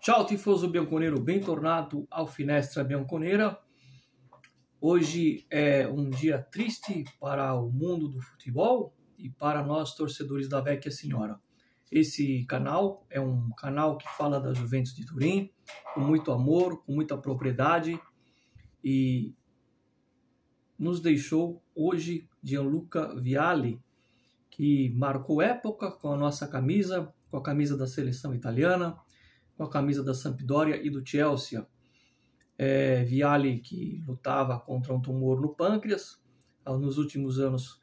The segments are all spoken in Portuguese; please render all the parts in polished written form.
Ciao tifoso bianconero, bentornato ao Finestra Bianconera. Hoje é um dia triste para o mundo do futebol e para nós torcedores da Vecchia Signora. Esse canal é um canal que fala da Juventus de Turim com muito amor, com muita propriedade, e nos deixou hoje Gianluca Vialli, que marcou época com a nossa camisa, com a camisa da seleção italiana, com a camisa da Sampdoria e do Chelsea. Vialli, que lutava contra um tumor no pâncreas. Nos últimos anos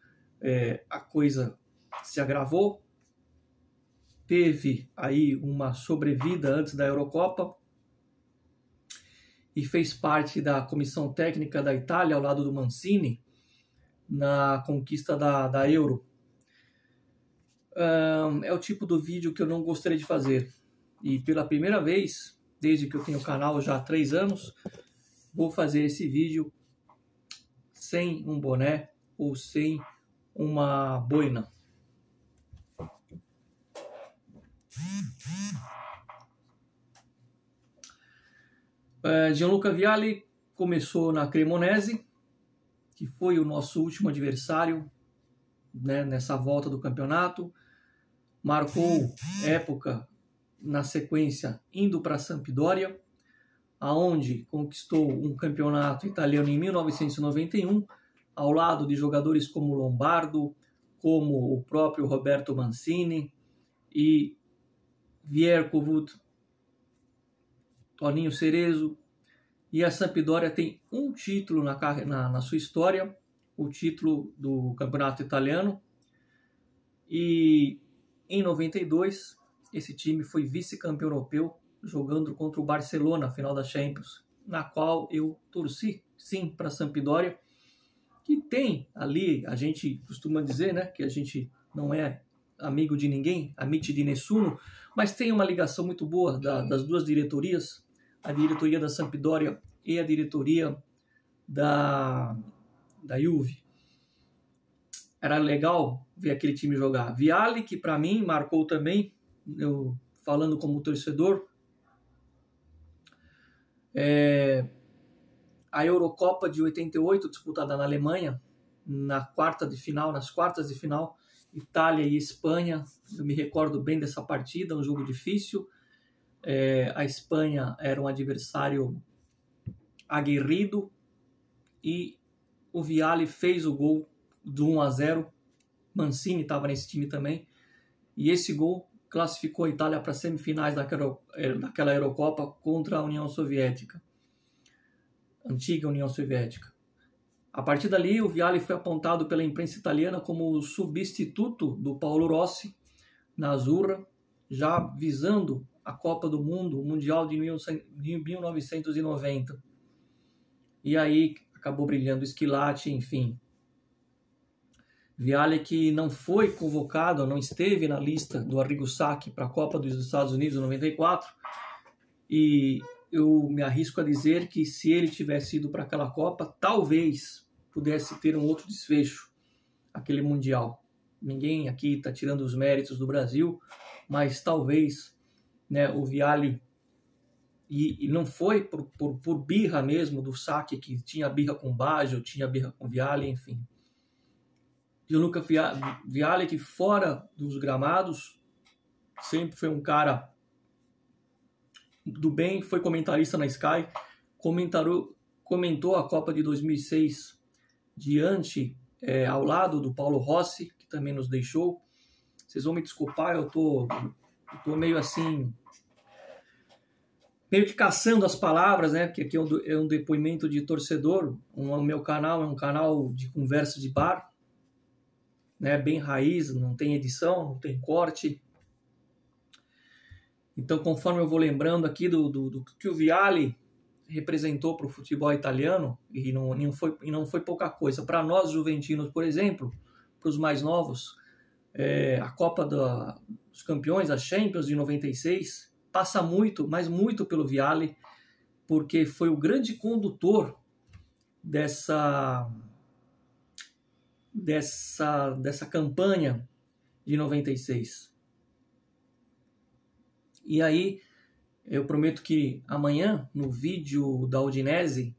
a coisa se agravou. Teve aí uma sobrevida antes da Eurocopa e fez parte da comissão técnica da Itália ao lado do Mancini na conquista da Euro. É o tipo do vídeo que eu não gostaria de fazer. E pela primeira vez, desde que eu tenho o canal já há 3 anos, vou fazer esse vídeo sem um boné ou sem uma boina. Gianluca Vialli começou na Cremonese, que foi o nosso último adversário, né, nessa volta do campeonato. Marcou época na sequência indo para a Sampdoria, aonde conquistou um campeonato italiano em 1991, ao lado de jogadores como Lombardo, como o próprio Roberto Mancini e Vierkovud, Toninho Cerezo. E a Sampdoria tem um título na sua história, o título do campeonato italiano. E em 92, esse time foi vice-campeão europeu, jogando contra o Barcelona na final da Champions, na qual eu torci, sim, para a Sampdoria, que tem ali, a gente costuma dizer, né, que a gente não é amigo de ninguém, amici di nessuno, mas tem uma ligação muito boa das duas diretorias, a diretoria da Sampdoria e a diretoria da Juve. Era legal ver aquele time jogar. Vialli, que para mim marcou também, eu falando como torcedor, a Eurocopa de 88, disputada na Alemanha, nas quartas de final, Itália e Espanha. Eu me recordo bem dessa partida, um jogo difícil. A Espanha era um adversário aguerrido e o Vialli fez o gol do 1-0. Mancini estava nesse time também, e esse gol classificou a Itália para as semifinais daquela Eurocopa contra a União Soviética, antiga União Soviética. A partir dali, o Vialli foi apontado pela imprensa italiana como o substituto do Paolo Rossi na Azzurra, já visando a Copa do Mundo, o Mundial de 1990. E aí acabou brilhando Schillaci, enfim. Vialli, que não foi convocado, não esteve na lista do Arrigo Sacchi para a Copa dos Estados Unidos em 94, e eu me arrisco a dizer que se ele tivesse ido para aquela Copa, talvez pudesse ter um outro desfecho, aquele Mundial. Ninguém aqui está tirando os méritos do Brasil, mas talvez, né, o Vialli, e não foi por birra mesmo do Sacchi, que tinha birra com Baggio, tinha birra com Vialli, enfim. Gianluca Vialli, que fora dos gramados sempre foi um cara do bem, foi comentarista na Sky, comentou a Copa de 2006 ao lado do Paolo Rossi, que também nos deixou. Vocês vão me desculpar, eu tô meio assim, meio que caçando as palavras, né? Porque aqui é um depoimento de torcedor. O meu canal é um canal de conversa de bar, né, bem raiz, não tem edição, não tem corte. Então, conforme eu vou lembrando aqui do que o Vialli representou para o futebol italiano, e não foi pouca coisa. Para nós juventinos, por exemplo, para os mais novos, a Copa dos Campeões, a Champions de 96, passa muito, mas muito pelo Vialli, porque foi o grande condutor dessa campanha de 96. E aí Eu prometo que amanhã, no vídeo da Udinese,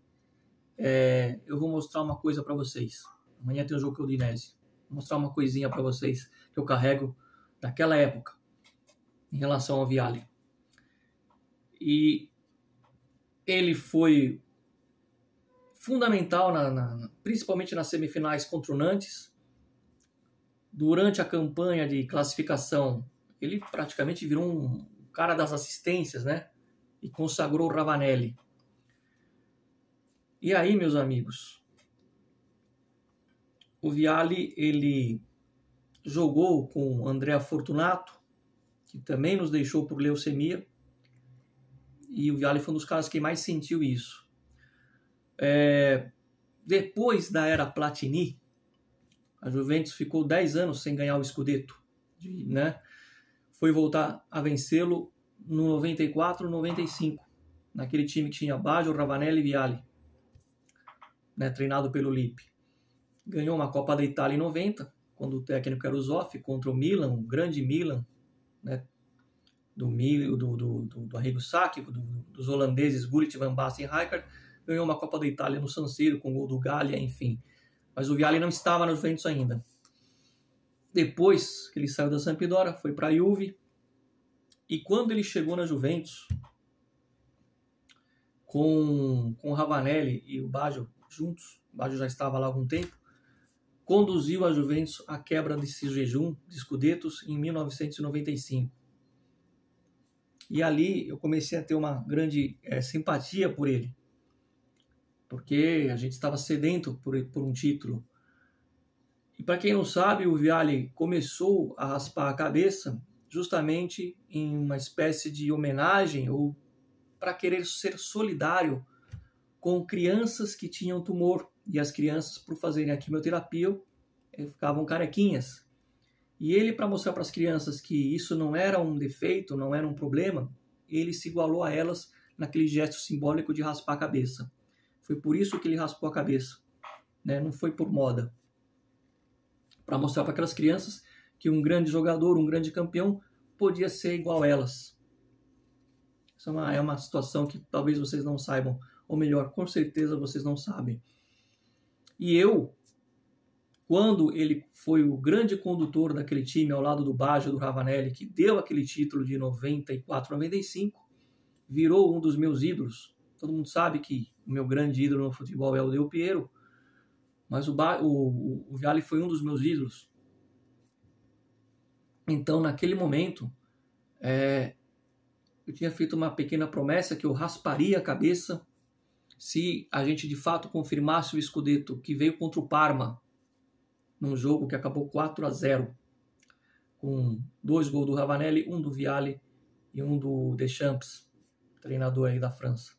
eu vou mostrar uma coisa para vocês. Amanhã tem o jogo com a Udinese. Vou mostrar uma coisinha para vocês que eu carrego daquela época em relação ao Vialli. E ele foi fundamental, principalmente nas semifinais contra o Nantes. Durante a campanha de classificação, ele praticamente virou um cara das assistências, né? E consagrou o Ravanelli. E aí, meus amigos, o Vialli, ele jogou com Andrea Fortunato, que também nos deixou por leucemia, e o Vialli foi um dos caras que mais sentiu isso. Depois da era Platini, a Juventus ficou 10 anos sem ganhar o Scudetto, né? Foi voltar a vencê-lo no 94, 95, naquele time que tinha Baggio, Ravanelli e Vialli, né, treinado pelo Lippi. Ganhou uma Copa da Itália em 90, quando o técnico era o Zoff, contra o Milan, o grande Milan, né, do Arrigo Sacchi, dos holandeses Gullit, Van Basten e Rijkaard. Ganhou uma Copa da Itália no San Siro, com o gol do Gallia, enfim. Mas o Vialli não estava na Juventus ainda. Depois que ele saiu da Sampdoria, foi para a Juve. E quando ele chegou na Juventus, com o Ravanelli e o Baggio juntos, o Baggio já estava lá há algum tempo, conduziu a Juventus à quebra desse jejum de Scudettos em 1995. E ali eu comecei a ter uma grande simpatia por ele, porque a gente estava sedento por um título. E para quem não sabe, o Vialli começou a raspar a cabeça justamente em uma espécie de homenagem ou para querer ser solidário com crianças que tinham tumor. E as crianças, por fazerem a quimioterapia, ficavam carequinhas. E ele, para mostrar para as crianças que isso não era um defeito, não era um problema, ele se igualou a elas naquele gesto simbólico de raspar a cabeça. Foi por isso que ele raspou a cabeça, né? Não foi por moda. Para mostrar para aquelas crianças que um grande jogador, um grande campeão, podia ser igual a elas. Isso é uma situação que talvez vocês não saibam, ou melhor, com certeza vocês não sabem. E eu, quando ele foi o grande condutor daquele time ao lado do Baggio, do Ravanelli, que deu aquele título de 94, 95, virou um dos meus ídolos. Todo mundo sabe que o meu grande ídolo no futebol é o Del Piero, mas o Vialli foi um dos meus ídolos. Então, naquele momento, eu tinha feito uma pequena promessa que eu rasparia a cabeça se a gente de fato confirmasse o Scudetto, que veio contra o Parma, num jogo que acabou 4-0, com 2 gols do Ravanelli, um do Vialli e um do Deschamps, treinador aí da França.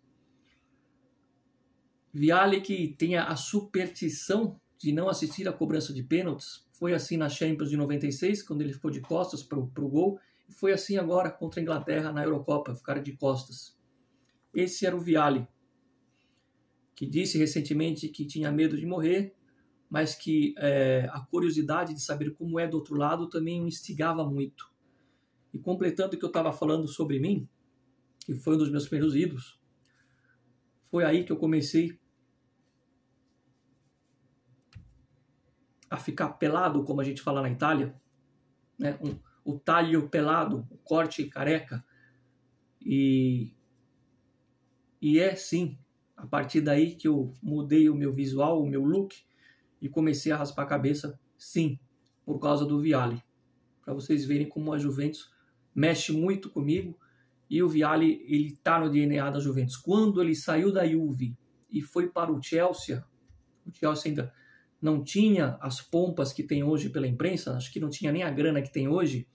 Vialli, que tem a superstição de não assistir à cobrança de pênaltis, foi assim na Champions de 96, quando ele ficou de costas para o gol, e foi assim agora contra a Inglaterra na Eurocopa, ficaram de costas. Esse era o Vialli, que disse recentemente que tinha medo de morrer, mas que a curiosidade de saber como é do outro lado também o instigava muito. E completando o que eu estava falando sobre mim, que foi um dos meus primeiros ídolos, foi aí que eu comecei a ficar pelado, como a gente fala na Itália, né? O talho pelado, o corte careca. E é sim, a partir daí que eu mudei o meu visual, o meu look, e comecei a raspar a cabeça, sim, por causa do Vialli. Para vocês verem como a Juventus mexe muito comigo, e o Vialli, ele está no DNA da Juventus. Quando ele saiu da Juve e foi para o Chelsea ainda não tinha as pompas que tem hoje pela imprensa, acho que não tinha nem a grana que tem hoje,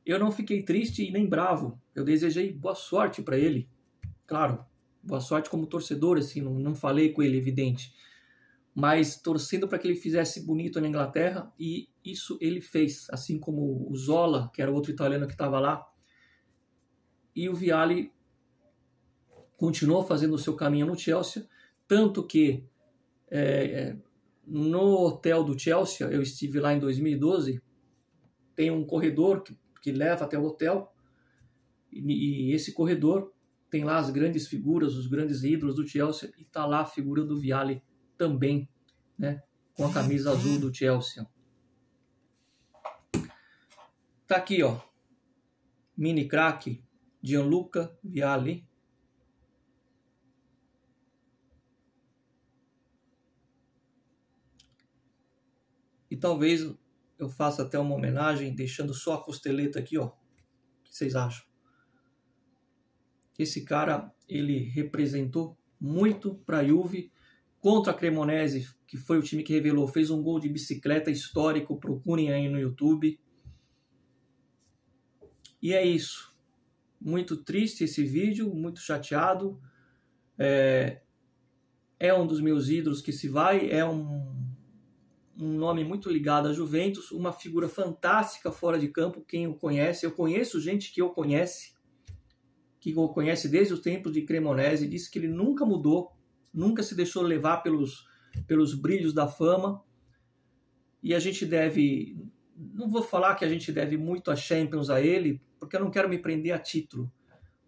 eu não fiquei triste e nem bravo. Eu desejei boa sorte para ele. Claro, boa sorte como torcedor, assim, não falei com ele, evidente. Mas torcendo para que ele fizesse bonito na Inglaterra, e isso ele fez, assim como o Zola, que era o outro italiano que estava lá. E o Vialli continuou fazendo o seu caminho no Chelsea, tanto que no hotel do Chelsea, eu estive lá em 2012, tem um corredor que leva até o hotel, e esse corredor tem lá as grandes figuras, os grandes ídolos do Chelsea, e tá lá a figura do Vialli também, né? Com a camisa azul do Chelsea. Tá aqui, ó. Mini craque Gianluca Vialli. E talvez eu faça até uma homenagem, deixando só a costeleta aqui, ó. O que vocês acham? Esse cara, ele representou muito para a Juve contra a Cremonese, que foi o time que revelou, fez um gol de bicicleta histórico, procurem aí no YouTube. E é isso. Muito triste esse vídeo, muito chateado. É um dos meus ídolos que se vai, é um nome muito ligado à Juventus, uma figura fantástica fora de campo, quem o conhece. Eu conheço gente que o conhece desde os tempos de Cremonese, disse que ele nunca mudou, nunca se deixou levar pelos brilhos da fama. E a gente deve, não vou falar que a gente deve muito a Champions a ele, porque eu não quero me prender a título,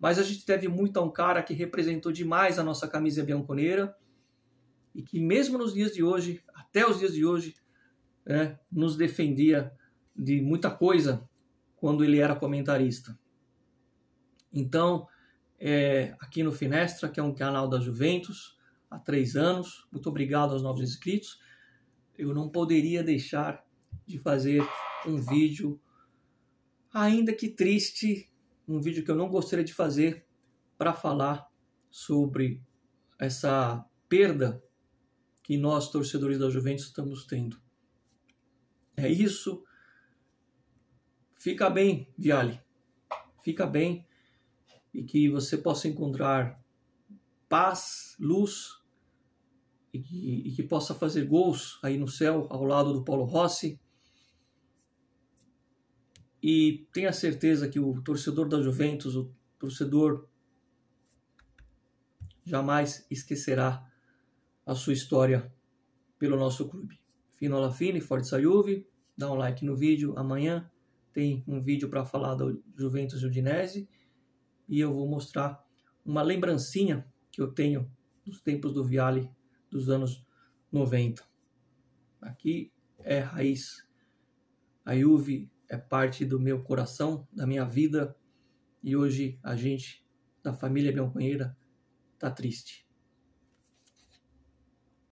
mas a gente deve muito a um cara que representou demais a nossa camisa bianconeira e que mesmo nos dias de hoje, até os dias de hoje, nos defendia de muita coisa quando ele era comentarista. Então, aqui no Finestra, que é um canal da Juventus, há 3 anos, muito obrigado aos novos inscritos, eu não poderia deixar de fazer um vídeo, ainda que triste, um vídeo que eu não gostaria de fazer, para falar sobre essa perda que nós, torcedores da Juventus, estamos tendo. É isso. Fica bem, Vialli. Fica bem e que você possa encontrar paz, luz e que possa fazer gols aí no céu ao lado do Paulo Rossi. E tenha certeza que o torcedor da Juventus, o torcedor, jamais esquecerá a sua história pelo nosso clube. Fino alla fine, Forza Juve, dá um like no vídeo. Amanhã tem um vídeo para falar do Juventus e Udinese e eu vou mostrar uma lembrancinha que eu tenho dos tempos do Vialli dos anos 90. Aqui é raiz. A Juve é parte do meu coração, da minha vida, e hoje a gente, da família bianconera, tá triste.